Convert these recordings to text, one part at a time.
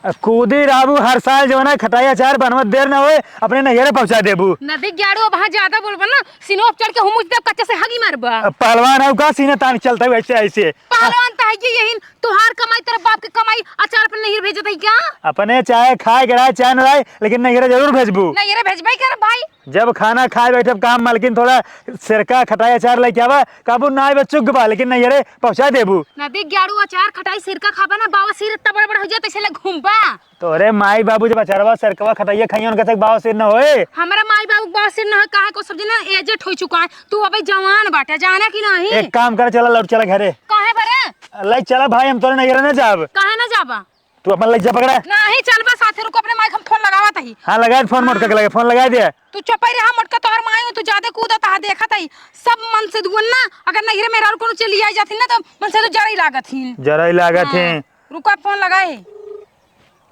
कूदी राबू हर साल जो है ना खटाई अचार बनवा देर ना होए अपने नैहरे पहुंचा देबू। नदी गाड़ो वहां ज्यादा बोलबा ना सीनो चढ़ के हुमुच देव कच्चे से हगी मारबा। पहलवान है का सीने तान चलता है ऐसे ऐसे। पहलवान तो है यही तुहार कमाई तेरे बाप की कमाई अचार पर नहीं भेजत है क्या? अपने चाहे खाए गिराए चाहे न राय लेकिन नैहरे जरूर भेजबू। नैहरे भेजबे कर भाई। जब खाना खाए बैठे काम मालकिन थोड़ा सिरका खटाई अचार लेके आवा काबू ना आए चुग बा लेकिन नैहरे पहुंचा देबू। नदी गाड़ू अचार खटाई सिरका खाबा ना बाबा सिर इतना बड़ा बड़ा हो जाता इसलिए घूमबा। तो अरे माई बाबू जब अचारवा सिरकवा खटाइया खाइए उनका तक बाव सिर न होए। हमारा माई बाबू बात सिर न कहा को समझे ना एजेट हो चुका है तू अबे जवान बाटा जाना कि नहीं। एक काम कर चला लौट चला घरे। काहे बरे लाई चला भाई हम तोरे नैहरे न जाब। काहे ना जाबा तू अपन लज्जा पकड़ा नहीं चल बस साथे रुको अपने माइक हम फोन लगावत ही। हाँ लगा फोन मोट के लगे फोन लगा दिया। तू चुपई रहा मोटका तोहर माई तू ज्यादा कूदत आ देखत है सब मन से दुवन ना अगर नहिरे मेरा और कोनो चली आई जाती ना तो मन से तो जरा ही लागत ही। जरा ही लागत है। रुको फोन लगाए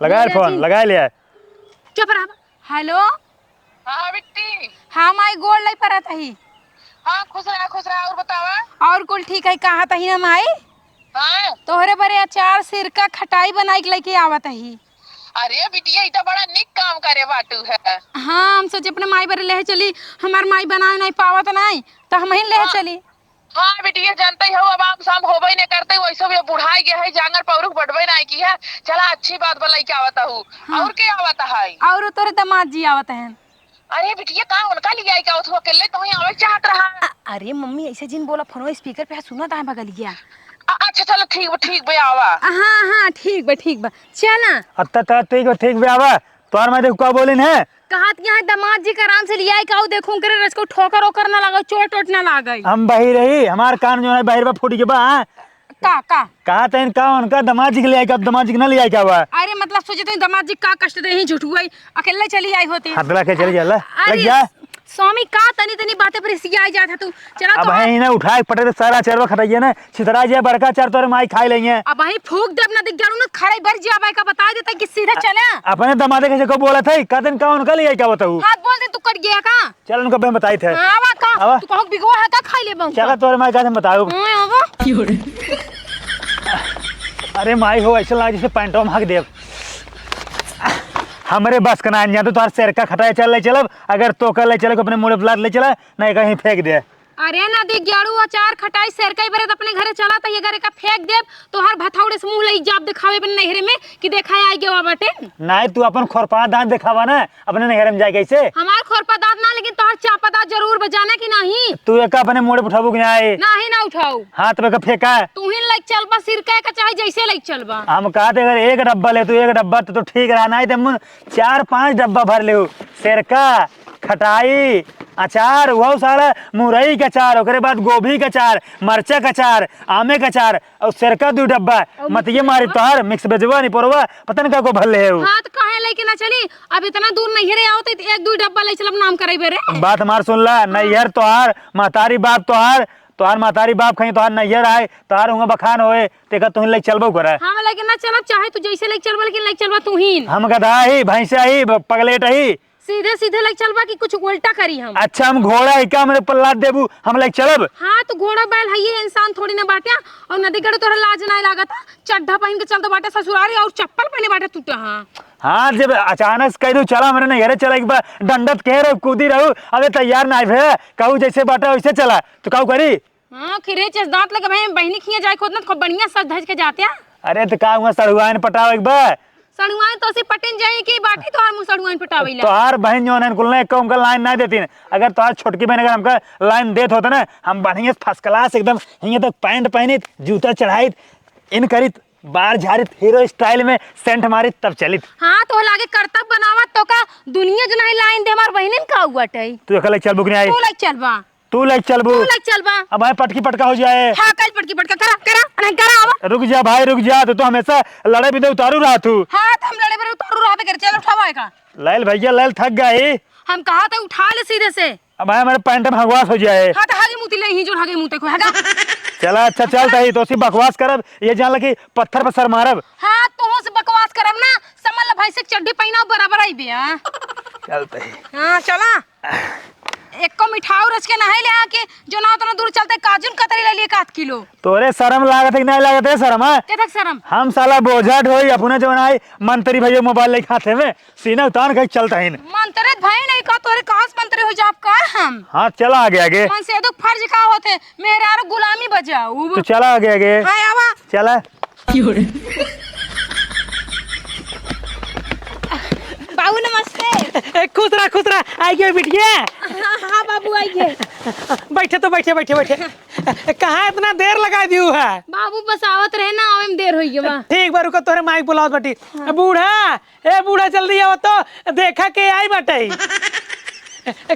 लगा फोन लगा लिया। चुप रहा। हेलो हाँ बिट्टी। हाँ माई गोल नहीं परत ही। हाँ खुश रहा और बतावा। और कुल ठीक है कहा तही ना माई। हाँ तोहरे बरे अचार सिरका खटाई बनाई के लेके आवत ही। अरे बिटिया इतना बड़ा निक काम करे बाटू है। हाँ हम सोचे अपने माई बरे ले चली हमार माई बना नहीं पावत नहीं तो हम ही ले चली। हाँ बिटिया जानते ही हो अब आम शाम होबे नहीं करते वैसे भी बुढ़ाई गया है जांगर पौरुख बढ़वे नहीं की है। चला अच्छी बात बोलाई के आवता हूँ। हाँ। और क्या आवता है? और तोरे दामाद जी आवत हैं। अरे बिटिया कहाँ उनका लिया है क्या वो अकेले तो ही आवे चाहत रहा। अरे मम्मी ऐसे जिन बोला फोन स्पीकर पे सुना था बगलिया। अच्छा चलो ठीक भैया आवा। हाँ हाँ ठीक बा चला। अत्ता ठीक ब्यावा तोर मैं देखो का बोलिन है। कहा यहाँ दामाद जी का आराम से लिया का देखूं करे रस को ठोकर ओकर ना लगा चोट ना लागे। हम बही रही हमार कान जो है बाहर बा फूट के बा। का कहा तैन का उनका दामाद जी के लिए दामाद जी के ना लिया क्या हुआ। अरे मतलब सोचे तो दामाद जी का कष्ट दे ही झूठ हुई अकेले चली आई होती। हाथ लगा के चली जा लग जा। स्वामी का तनी बातें पर इसी आई जाता तू चला अब तो है ना उठाए पटे तो सारा चरवा खटाइए ना छितरा जाए बड़का चार तोरे माई खाई लेंगे। अब वही फूक दे अपना दिख जाऊं ना खड़े बर जा भाई का बता देता कि सीधा चला। अपने दमादे कैसे को बोला था कदन का उनका लिया क्या बताऊं। हाथ बोल दे तू कट गया का। चल उनको मैं बताई थे। हां वा का तू कहू बिगवा है का खाई ले बहू। चला तोरे माई का बताओ। हां आवा अरे माई हो ऐसा लगा जैसे पैंटों में हक देव हमारे बस का ना तो तार सिर का खटाई चल ले चलब अगर तो कर ले चले अपने मुड़े बुला ले चला नहीं कहीं फेंक दे। अरे ना देख ग्यारू अचार खटाई सेर कई बरे अपने घरे चला त ये घरे का फेंक देब तो हर भथौड़े से मुंह लई जाब दिखावे बन नहरे में कि देखा आई गवा बटे। नहीं तू अपन खोरपा दांत दिखावा ना अपने नहरे में जाए कैसे। हमार खोरपा दांत ना लेकिन तोहर चापा दांत जरूर बजाना कि नहीं। तू एक अपने मुड़े उठाबू कि नहीं। नहीं ना उठाऊ हाथ में का फेंका तू ही लाइक चलबा सिरका का चाहे जैसे लाइक चलबा। हम कहते अगर एक डब्बा ले तू एक डब्बा तो ठीक रहा नहीं तो 4-5 डब्बा भर ले सिरका खटाई अचार वो सारा मुरई का अचार ओकरे बाद गोभी का अचार मरचा का अचार आमे का अचार और सिरका 2 डब्बा मत ये मारी तोहर मिक्स बेजवा नहीं परवा पता नहीं का को भरले है। हां तो काहे लेके ना चली अब इतना दूर नहीं रे आओ तो 1-2 डब्बा ले चलब नाम करे बेरे। बात हमार सुन ला नैहर तोहार महतारी बाप तोहार महतारी बाप कहीं तोहार नैहर आए तोहार हुआ बखान होए तेका तू ले चलबो करे। हां लेकिन ना चलब चाहे तू जैसे ले चलबा लेकिन ले चलबा तू ही हम गधा ही भैंसा ही पगलेट ही सीधे लग चलबा कि कुछ उल्टा करी हम। अच्छा हम घोड़ा है क्या मेरे पल्ला देबू हम लग चलब। हाँ तो घोड़ा बैल है ये इंसान थोड़ी ना बाटे और नदी गड़े तोरा लाज नहीं लागत चड्ढा पहन के चलते बाटे ससुरारी और चप्पल पहने बाटे टूटा। हाँ जब अचानक कह दू चला मेरे नहरे चला एक बार दंडत कह रहे कूदी रहू अबे तैयार ना भे कहू जैसे बाटा वैसे चला तो कहू करी। हाँ खिरे चेस दांत लगे भाई बहनी खिया जाए खुद ना खूब बढ़िया सज धज के जाते हैं। अरे तो का हुआ सड़ुआन पटाओ एक बार सड़ुआन तो से पटन जाए की बाटी तोहर मुंह सड़ुआन पटावेला। तोहार बहन जो है कुल एक उनका लाइन ना देती अगर तोहार छोटकी बहन अगर हमका लाइन देत होता ना हम बढ़िया फर्स्ट क्लास एकदम यहाँ तक पैंट पहनित जूता चढ़ाइत इन करित बार झारित हीरो स्टाइल में सेंट मारित तब चलित। हाँ तो लागे करतब बनावा तो का दुनिया जो नहीं लाइन दे हमार बहनिन का हुआ टई तू अकेले चलबू कि नहीं। तू लाइक चलबा तू लाइक चलबू अब भाई पटकी पटका हो जाए। हाँ कल पटकी पटका करा नहीं करा आवा। रुक जा भाई रुक जा तो हमेशा लड़े भी दे उतारू रहा तू। हाँ तो हम लड़े पर उतारू रहा कर चल उठावा का लैल भैया लैल थक गई हम कहा था उठा ले सीधे से। अब भाई हमारे पैंट में हगवास हो जाए। हाँ तो हागे मुती ले ही जो हागे मुते को हगा। चला अच्छा चलता ही तो बकवास करब ये जान लगी पत्थर पर सर मारब। हाँ तुम से बकवास करब ना समझ ल भाई से चड्डी पहना बराबर आई बे। हां चलते ही हां चला एक को मिठाऊ रच के नहीं ले आके जो ना उतना दूर चलते काजू कतरी ले लिए 1 किलो। तोरे शर्म लागत है कि नहीं लागत है? शर्म है? के तक शर्म हम साला बोझा ढोई अपने जो बनाई मंत्री भैया मोबाइल लेके हाथे में सीना उतार के चलता ही मंत्रित भाई नहीं का तोरे कहां से मंत्री हो जाब का हम। हाँ चला आगे आगे मन से दुख फर्ज का होते मेहरारू गुलामी बजाऊ। तू चला आगे आगे हां आवा चला। बाबू नमस्ते। खुश रहा आई गए बिटिया। हाँ बाबू आइए। बैठे तो बैठे कहाँ इतना देर लगा दियो है? बाबू बस आवत रहे ना आवे में देर होई गवा। ठीक बारू को तोरे माइक बुलाओ बेटी। बूढ़ा जल्दी आओ तो देखा के आई बटे।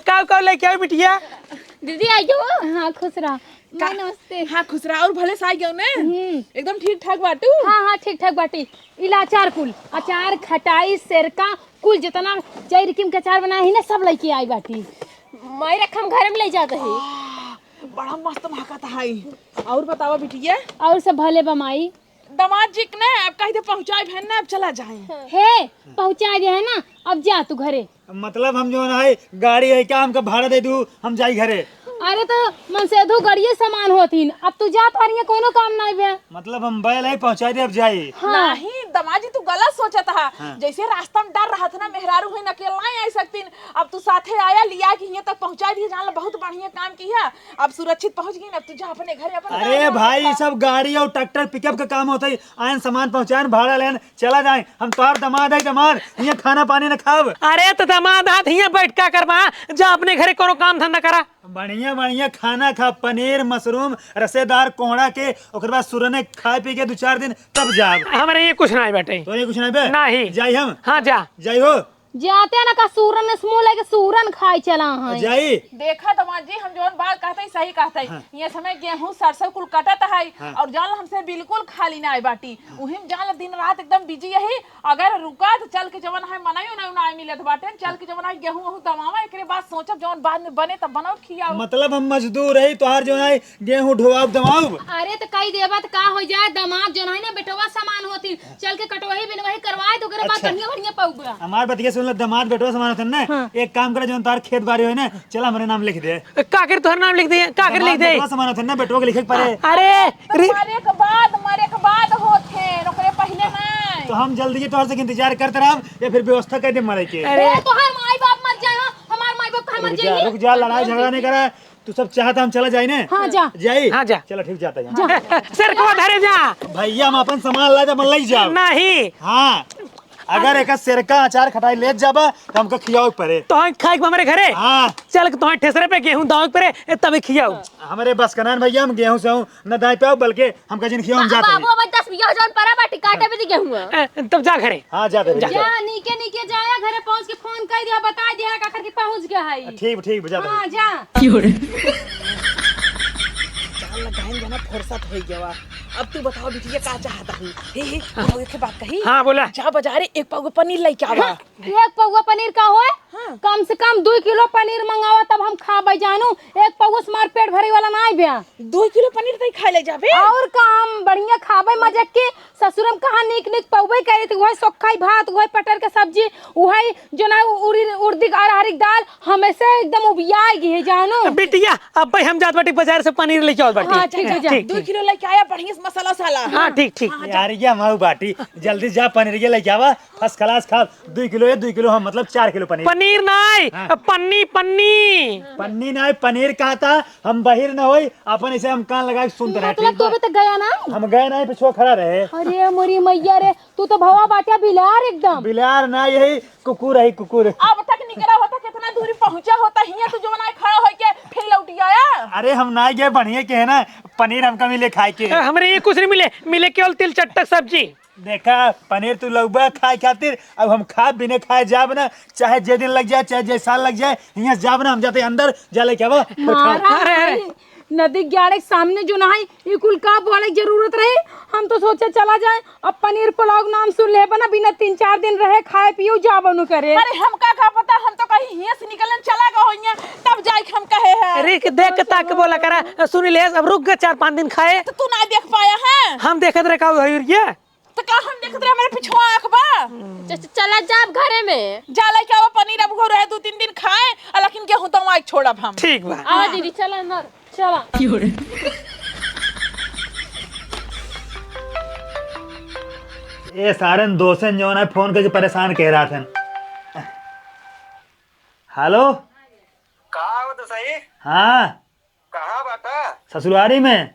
काव लेके आओ बिटिया। दीदी आइयो। हाँ खुश रहा। नमस्ते। हाँ खुश रहा और भले से आई गयो ने एकदम ठीक ठाक बाटू। हाँ ठीक ठाक बाटी। इला अचार कुल अचार खटाई सेरका कुल जितना जय रिकिम के अचार बना ही ना सब लेके आई बाटी। मैं रखम घर में ले जाते है। बड़ा मस्त महकता है। और बतावा बिटिया और सब भले बमाई दामाद जी ने अब कहीं दे पहुंचाए भेन ना अब चला जाए। हे पहुंचा दे है ना अब जा तू घरे। मतलब हम जो है गाड़ी है क्या हमका भाड़ा दे दू हम जाई घरे? अरे तो मन से दो गड़िए सामान होतीन अब तू जा तारी कोनो काम नहीं बे। मतलब हम बैल है पहुंचा दे अब जाई। नहीं दामाद जी तू गलत सोचा था। जैसे रास्ता में डर रहा था ना मेहरारू है अकेला नहीं आ सकतीन अब तू साथे आया लिया कि यहाँ तक पहुंचा दिए जान बहुत बढ़िया काम किया अब सुरक्षित पहुंच गई अब तू जा अपने घर अपन। अरे भाई ये सब गाड़ी और ट्रैक्टर पिकअप का काम होता है आयन सामान पहुंचाए भाड़ा लेन चला जाए हम तोहार दामाद है दामाद यहाँ खाना पानी न खाब। अरे तो दामाद हाथ यहाँ बैठ का करवा जा अपने घरे कोनो काम धंधा करा। बढ़िया बढ़िया खाना खा पनीर मशरूम रसेदार कोहड़ा के ओकर बाद सुरने खा पी के 2-4 दिन तब जाब। हमारे ये कुछ नहीं बेटे। तो ये कुछ नहीं बे नहीं जाई हम। हाँ जा जाई हो जाते ना का सूरन ने समूह लेके सूरन खाई चला है। जाई देखा दामाद जी हम जोन बात कहते हैं सही कहते हैं। ये समय गेहूं सरसों कुल कटत है और जान हमसे बिल्कुल खाली ना आई बाटी उहिम जान दिन रात एकदम बिजी यही अगर रुका तो चल के जवन है मनायो ना मिलत बाटे चल के जवन है गेहूं दमावा एकरे बाद सोचब जवन बाद में बने तब बनाओ खियाओ। मतलब हम मजदूर है तोहार जो है गेहूं ढोआब दमाऊ। अरे तो कई देवा तो का हो जाए दामाद जो है ना बेटवा सामान होती चल के कटवाही बिनवाही करवाए तो ओकरे बाद बढ़िया बढ़िया पाऊगा। हमार बतिया सुन ले दामाद बेटवा सामान होता ना एक काम करे जो तार खेत बाड़ी है ना चल हमारे नाम लिख दे। काकर तोहर नाम लिख दे काकर लिख दे। बेटवा सामान होता ना बेटवा के लिखे के पड़े। अरे मरे के बाद होथे ओकरे पहले नहीं। तो हम जल्दी तोहर से इंतजार करते रहब या फिर व्यवस्था कर दे मरे के। अरे तोहार माई बाप मर जाए हमार माई बाप कहां मर जाए। रुक जा लड़ाई झगड़ा नहीं करा तू सब चाहता हम चला जाए ना। हाँ जा जाई हाँ जा चलो ठीक जाता है सर को धरे जा भैया हम अपन सामान ला जा मल्लाई जाओ। नहीं हाँ अगर एक सिरका अचार खटाई ले जाबा तो हमको खियाओ पड़े। तो खाई हमारे घरे हाँ चल तो ठेसरे पे गेहूं दाव परे तब खियाओ। हमारे बस कनान भैया हम गेहूं से हूं न दाई पे बल्कि हमका जिन खियाओ हम जाते हैं। बाबू अब 10-20 हजार परा बाटी काटे भी गेहूं तब जा घरे। हाँ जाते जा नीके नीके जाया घरे पहुंच के फोन कर दिया बता दिया काकर के पहुंच गया है। ठीक ठीक जाते हां जा लगाएंगे जाना फुर्सत हो गया। अब तू बताओ बिटिया का चाहता हूँ हे के बात कही। हाँ बोला जा बाजारे एक पाव पनीर लेके आवा। एक पौवा पनीर का होए कम से कम 2 किलो पनीर मंगावा तब हम खाबे जानू एक पौवा से मार पेट भरे वाला ना आई बे। 2 किलो पनीर तई खा ले जाबे और काम बढ़िया खाबे मजे के ससुरम कहा निक निक पौवे करे तो वही सोखाई भात वही पटर के सब्जी वही जो ना उड़दी अरहर की दाल हमेशा एकदम उबिया गई है जानू। बिटिया अब भाई हम जात बाटी बाजार से पनीर लेके आओ बाटी। हाँ, ठीक है, जा। 2 किलो लेके आया बढ़िया मसाला साला। हाँ ठीक यार ये हमारी बाटी जल्दी जा पनीर के लेके आवा फर्स्ट क्लास खा 2 किलो है 2 किलो हम मतलब 4 किलो पनीर। पनीर नहीं पन्नी पन्नी पन्नी नहीं पनीर कहा था हम बहिर न होई अपन इसे हम कान लगा के सुनते रहे। मतलब तू भी तो गया ना। हम गए नहीं पिछुआ खड़ा रहे। अरे मोरी मैया रे तू तो भवा बाटिया बिलार एकदम बिलार ना यही कुकुर है कुकुर। अब तक निकला होता कितना दूरी पहुंचा होता हिया तू जो ना खड़ा हो के फिर लौट आया। अरे हम ना गए बढ़िया के है ना पनीर हमका मिले खाए के। हमारे ये कुछ नहीं मिले केवल तिल चट्टक सब्जी। देखा पनीर तू लौबा खाए खातिर अब हम खा बिने खाए जाब ना चाहे जे दिन लग जाए चाहे जे साल लग जाए यहाँ जाब ना हम जाते अंदर जा लेके आवा। अरे नदी ग्याड़े के सामने जो ना है ये कुल का बोले की जरूरत रहे हम तो सोचे चला जाए अब पनीर पुलाव नाम सुन ले बना बिना 3-4 दिन रहे खाए पियो जाबनु करे। अरे हम का पता हम तो कहीं हिया से निकलन चला गए होइया तब जाए हम कहे है। अरे देख के ताक के बोला करा सुन ले अब रुक गए 4-5 दिन खाए तो तू ना देख पाया है। हम देखत रहे का ये तो का हम देखत रहे हमारे पिछवा आंख बा। चल चला जाब घरे में। जाला क्या वो पनीर अब घर रहे 2-3 दिन खाए लेकिन गेहूं तो वहाँ छोड़ब हम। ठीक बा। आवा दीदी चला अंदर चला। ये सारन दोस्तन जो है फोन करके परेशान कह रहा था। हेलो कहा हो तो सही। हाँ कहाँ बाटा? ससुरारी में।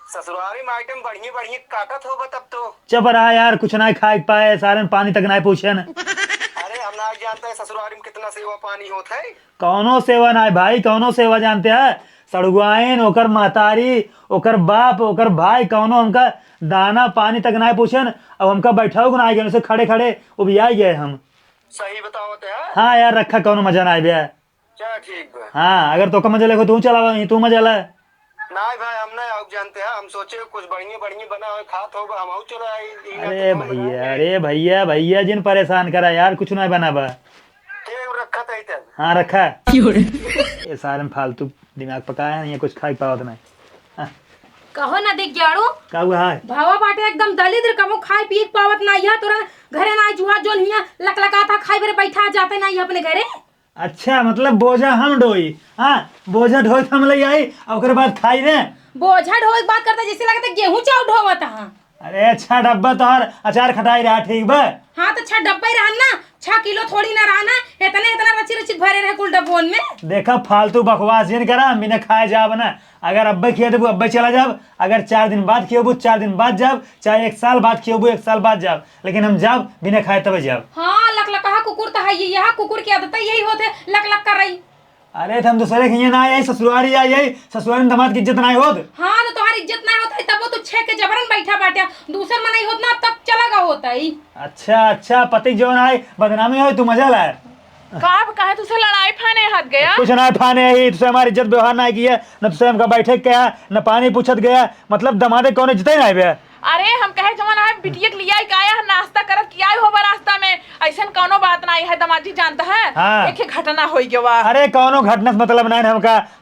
ससुरारी में आइटम बढ़िया बढ़िया काटत हो तब तो। चुप रहा यार, कुछ ना खा पाए, सारन पानी तक ना पूछे न। अरे हम ना जानते हैं ससुरारी में कितना सेवा पानी होता है। कौनो सेवा ना है भाई, कौनो सेवा जानते हैं? सड़ुआइन ओकर महतारी ओकर बाप ओकर भाई कौनो हमका दाना पानी तक ना पूछे न। अब हमका बैठाओ ना गए उनसे खड़े खड़े उबिया गए हम। सही बताओ तो यार। हाँ यार रखा कौनो मजा ना आया। चल ठीक बा। हाँ अगर तो मजा लेको तू चला तू मजा ले ना भाई हम ना अब जानते हैं, हम सोचे कुछ बढ़िया बढ़िया बना हो खात होगा हम चलो अरे भैया भैया जिन परेशान करा यार, कुछ ना बना बा। रखा था इधर। हाँ रखा ये सारे में फालतू दिमाग पकाया नहीं, कुछ खा पावत नहीं। कहो ना देख जाड़ू का हुआ है? भावा बाटे एकदम दलिद्र कमो खाए पिए के पावत ना यह तोरा घरे ना जुआ जोन हिया लकलका था खाई बेरे बैठा जाते ना ये अपने घरे। अच्छा मतलब बोझा हम ढोई। हाँ बोझा ढोई हम ले आई और ओकरे बाद खाई ने। बोझा ढोए बात करता जैसे लगता गेहूं चाउ ढोवत हां। अरे अच्छा डब्बा तोहर अचार खटाई रहा ठीक बा। हाँ तो 6 डब्बा ही रहन ना, 6 किलो थोड़ी ना रहना, इतने इतना रची रची भरे रहे कुल डब्बोन में। देखा फालतू बकवास जिन करा हम बिना खाए जाब ना। अगर अब्बे खिया देबू अब्बे चला जाब, अगर 4 दिन बाद खियोबू 4 दिन बाद जाब, चाहे 1 साल बाद खियोबू 1 साल बाद जाब, लेकिन हम जाब बिना खाए तब जाब। हाँ लकलका कुकुर तो है ये, यहाँ कुकुर की आदत यही होते लक लक कर रही। अरे हम दूसरे के यहाँ ना आई ससुरारी आई आई, ससुरारी में दामाद की इज्जत ना होत। हाँ तो तुम्हारी इज्जत ना होता है तब वो तो 6 के जबरन बैठा बाटे, दूसर में नहीं होता अब तक चला गा होता ही। अच्छा पति जो ना आई बदनामी हो तू मजा लाए। कहा तुझसे लड़ाई फाने हाथ गया? कुछ ना फाने ही तुझसे हमारी इज्जत व्यवहार ना किया, न तुझसे हमका बैठे गया न पानी पूछत गया, मतलब दमादे कौन इज्जत ना बे। अरे हम कहे जमाना है बिटिया के लिया आया है नाश्ता करत किया हो रास्ता में, ऐसा कोनो बात ना है दमाजी जानता है। हाँ। एक घटना हो गया। अरे कौनो घटना से मतलब नहीं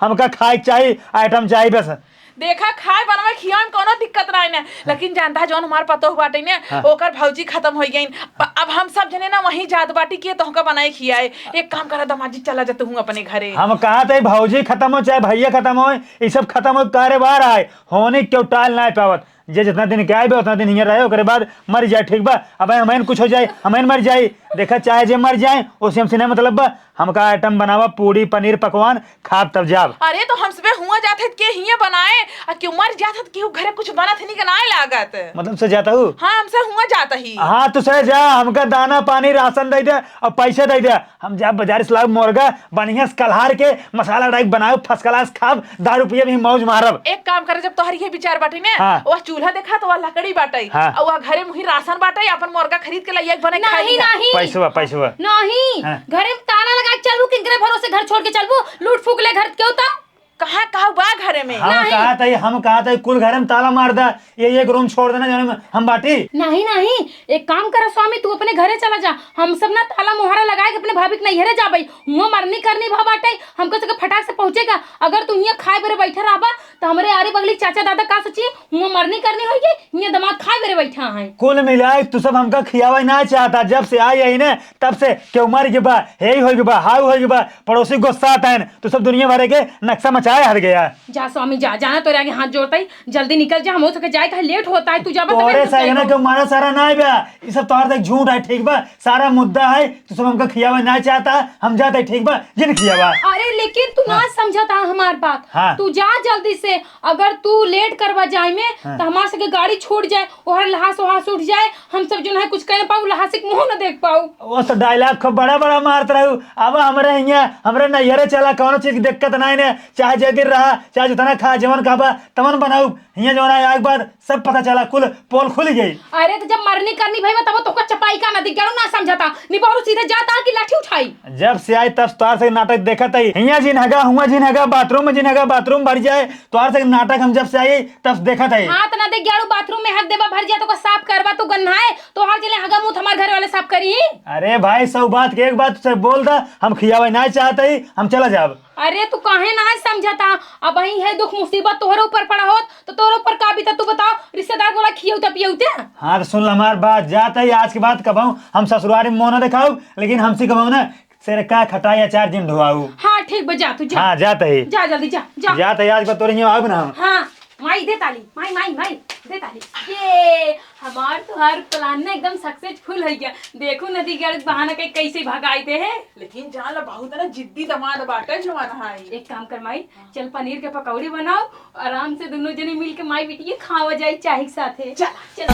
हमका खाए चाहिए आइटम चाहिए बस। देखा खाए बनवे खिया में कोनो दिक्कत नहीं है, लेकिन जानता है जौन हमार पतो बाटे ने ओकर भौजी खत्म हो गई। अब हम सब जने ना वहीं जात बाटी के तोहका बनाए खियाए। एक काम करा दमाजी चला जाते हूँ अपने घरे। हम कहा थे भौजी खत्म हो चाहे भैया खत्म हो, ये सब खत्म हो कारे बार आए होने क्यों टाल ना पावत। जे जितना दिन के आए उतना दिन यहाँ रहे ओकरे बाद मर जाए ठीक बा। अब हमें कुछ हो जाए हमें मर जाए, देखा चाहे जे मर जाए उसे हमसे नहीं मतलब बा। हमका आइटम बनावा पूरी पनीर पकवान खाब तब जाब। अरे तो हम सबे हुआ जाते के हिये बनाए और क्यों मर जाते क्यों घरे कुछ बना थे नहीं बनाए लागत मतलब से जाता हूँ। हाँ हमसे हुआ जाता ही। हाँ तो सह जा, हमका दाना पानी राशन दे दे और पैसे दे दे। हम जा बाजार से लाओ मुर्गा बढ़िया कलहार के मसाला डाइक बनाओ फर्स्ट क्लास खाब 10 रुपये में मौज मारब। एक काम करे जब तोहर ये विचार बाटे ने हाँ। वह चूल्हा देखा तो वह लकड़ी बाटे हाँ। और वह घरे मुही राशन बाटे अपन मुर्गा खरीद के लाइए बने नहीं नहीं पैसवा नहीं हाँ। घरे में ताला लगा के चलबू किनकरे भरोसे घर छोड़ के चलबू, लूट फूक ले घर क्यों ता कहाँ कहा बा घरे में। हम कहा था कुल घर में ताला मार दा, ये एक रूम छोड़ देना जो हम बाटी। नहीं एक काम करा स्वामी तू अपने घरे चला जा, हम सब ना ताला मुहारा लगा के अपने भाभी के नैहरे जाबई, हुआ मरनी करनी भा बाटे हमको सके फटाक से पहुंचेगा। अगर तू यहाँ खाए बेरे बैठा रहबा तो हमारे आरे बगली चाचा दादा का सोचिए हुआ मरनी करनी होगी, यहाँ दिमाग खाए बेरे बैठा है। कुल मिलाए तू सब हमका खियावा ना चाहता, जब से आई है ना तब से क्यों मर गया बा हे हो गया हाउ हो गया, पड़ोसी गुस्सा आता है तू सब दुनिया भरे के नक्शा मचाए हट गया। जा स्वामी जा, जाना तो आगे हाथ जोड़ता ही जल्दी निकल जा, हम हो सके जाए कहीं लेट होता है तू जा तोरे सही ना क्यों मारा सारा ना बा, ये सब तोहर तक झूठ है ठीक बा, सारा मुद्दा है तू सब हमका खियावा ना चाहता, हम जाते ठीक बा जिन खियावा। अरे लेकिन तू ना समझता हमार बात। हाँ। तू जा जल्दी से, अगर तू लेट करवा जाए में तो हमारे सके गाड़ी छूट जाए और लहास वहास उठ जाए, हम सब जो है कुछ कह पाऊ लहासिक मुंह न देख पाऊ। वो सब डायलॉग खूब बड़ा बड़ा मारत रहू। अब हमरे यहाँ हमरे नैहरे चला कौनो चीज की दिक्कत नहीं ने, चाहे जे दिन रहा चाहे जितना खा जवन खाबा तमन बनाऊ, यहाँ जो है एक बार सब पता चला कुल पोल खुल गई। अरे तो जब मरनी करनी भाई तब तो चपाई का नदी क्यों ना समझता, निबारू सीधे जाता कि लाठी उठाई। जब से आई तब तोहार से नाटक देखा था, यहाँ जिन हगा हुआ जिन हगा बाथरूम में जिन हगा बाथरूम भर जाए, तोहार से नाटक हम जब से आई तब देखा था। हाँ तो ना देख ग्यारू बाथरूम में हक देबा भर जाए तो साफ करवा तू गन्हाए तो हर चले हगा मुंह हमारे घर वाले साफ करी। अरे भाई सब बात के एक बात से बोल दा, हम खियावे ना चाहते ही हम चला जाब। अरे तू काहे ना समझता। अब वही है दुख मुसीबत तोहरे ऊपर पड़ा होत तो तोहरे ऊपर का बीता तू बताओ। रिश्तेदार बोला खियौता पियौते। हाँ तो सुन ल हमार बात, जाते ही आज के बाद कबाऊ हम ससुरारी में मोना दिखाऊ, लेकिन हमसे कबाऊ ना सेरका खटाई अचार जिन ढुआऊ। हाँ ठीक बा, जा तू जा। हाँ जाते ही जा जल्दी जा जा। जाते ही आज के बाद तोरे यहाँ आऊ ना। हाँ माई दे ताली, माई माई माई दे ताली। ये हमार तो हर प्लान ना एकदम सक्सेसफुल हो गया। देखो नदी गढ़ बहाना के कैसे भगाई दे है। लेकिन जान ला बहुत ना जिद्दी दमाद बाटे जवान है। एक काम कर माई, चल पनीर के पकौड़ी बनाओ, आराम से दोनों जने मिल के माई बिटिया खावा जाए चाय के साथे। चल चल